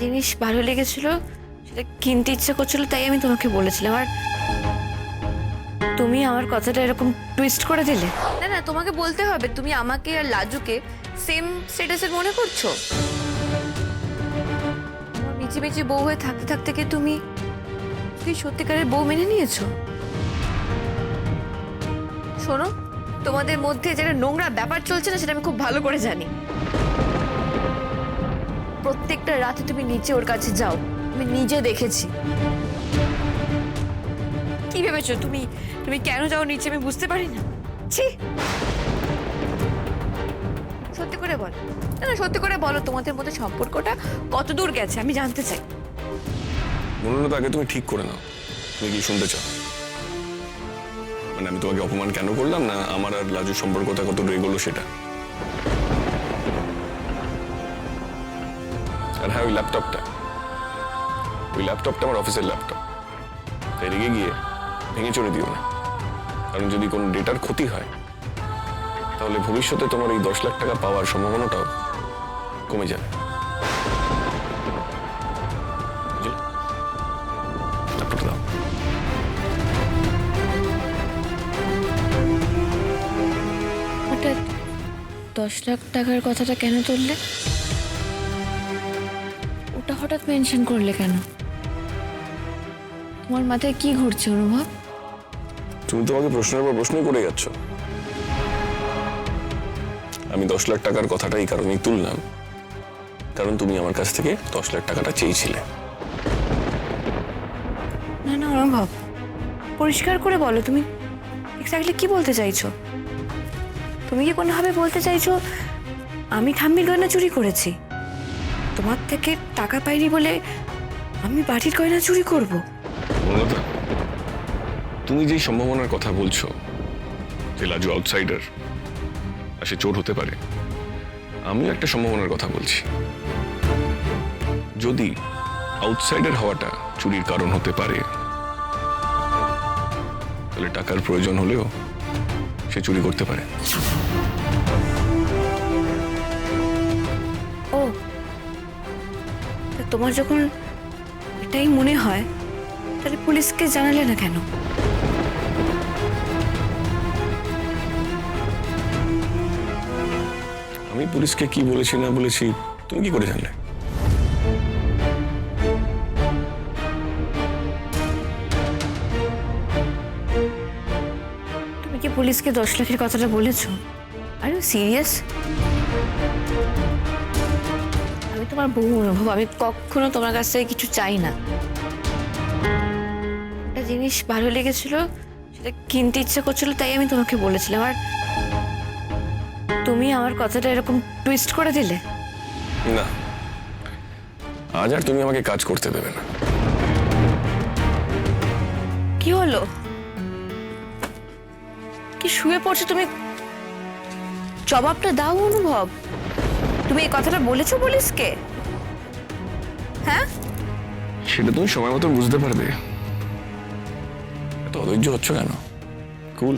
জিনিস ভালো লেগেছিল, সেটা কিনতে ইচ্ছে করছিল, তাই আমি তোমাকে বলেছিলাম। আর তুমি আমার কথাটা এরকম টুইস্ট করে দিলে। না না, তোমাকে বলতে হবে, তুমি আমাকে আর লাজুকে সেম স্ট্যাটাসের মনে করছো? মিচি মিচি বউ হয়ে থাকতে থাকতে কি তুমি সত্যিকারের বউ মেনে নিয়েছো? শোনো, তোমাদের মধ্যে যেটা নোংরা ব্যাপার চলছে না, সেটা আমি খুব ভালো করে জানি। প্রত্যেকটা রাতে তুমি নিচে ওর কাছে যাও, আমি নিজে দেখেছি। কি ভেবেছো তুমি? তুমি কেন যাও নিচে আমি বুঝতে পারি না? ছি, সত্যি করে বলো। না না, সত্যি করে বলো, তোমাদের মধ্যে সম্পর্কটা কত দূর গেছে আমি জানতে চাই। মনোরথ, আগে তুমি ঠিক করে নাও তুমি কি শুনতে চাও। মানে আমি তোমাকে অপমান কেন করলাম, না আমার আর লাজুর সম্পর্কটা কত রেগলো সেটা। আর হ্যাঁ, ওই ল্যাপটপটা আমার অফিসের ল্যাপটপ। তাই রেগে গিয়ে ভেঙে চড়ে দিও না, কারণ যদি কোনো ডেটার ক্ষতি হয় তাহলে ভবিষ্যতে তোমার এই 10 লাখ টাকা পাওয়ার সম্ভাবনাটাও কমে যাবে। বুঝলে? ল্যাপটপটা দাও। হঠাৎ 10 লাখ টাকার কথাটা কেন তুললে? ওটা হঠাৎ মেনশন করলে কেন? তোমার মাথায় কি ঘুরছে অনুভব? তুমি তোমাকে প্রশ্নের পর প্রশ্নই করে যাচ্ছ। আমি 10 লাখ টাকার কথাটা এই কারণেই তুললাম, কারণ তুমি আমার কাছ থেকে 10 লাখ টাকাটা চেয়েছিলে। না না অনুভব, পরিষ্কার করে বলো, তুমি এক্স্যাক্টলি কি বলতে চাইছো? তুমি কি কোনোভাবে বলতে চাইছো আমি ঠাম্মির গয়না চুরি করেছি? তোমার থেকে টাকা পাইনি বলে আমি বাড়ির গয়না চুরি করব? মনোলতা, তুমি যেই সম্ভাবনার কথা বলছো যে লাজু আউটসাইডার আর সে চোর হতে পারে, আমিও একটা সম্ভাবনার কথা বলছি। যদি আউটসাইডার হওয়াটা চুরির কারণ হতে পারে, তাহলে টাকার প্রয়োজন হলেও সে চুরি করতে পারে। ও, তা তোমার যখন এটাই মনে হয়, তাহলে পুলিশকে জানালে না কেন? আমি পুলিশকে কি বলেছি না বলেছি তুমি কি করে জানলে? তুমি কি পুলিশকে 10 লাখের কথাটা বলেছো? আর সিরিয়াস? আমি তোমার বউ অনুভব, আমি কখনো তোমার কাছ থেকে কিছু চাই না। একটা জিনিস ভালো লেগেছিল, সেটা কিনতে ইচ্ছে করছিল, তাই আমি তোমাকে বলেছিলাম। আর তুমি আমার কথাটা এরকম টুইস্ট করে দিলে। না, আজ আর তুমি আমাকে কাজ করতে দেবে না। কি হলো? কি শুয়ে পড়ছো তুমি? জবাবটা দাও অনুভব। তুমি এই কথাটা বলেছো পুলিশকে? হ্যাঁ, সেটা তুমি সময় মতো বুঝতে পারবে। এত অধৈর্য হচ্ছ কেন? কুল।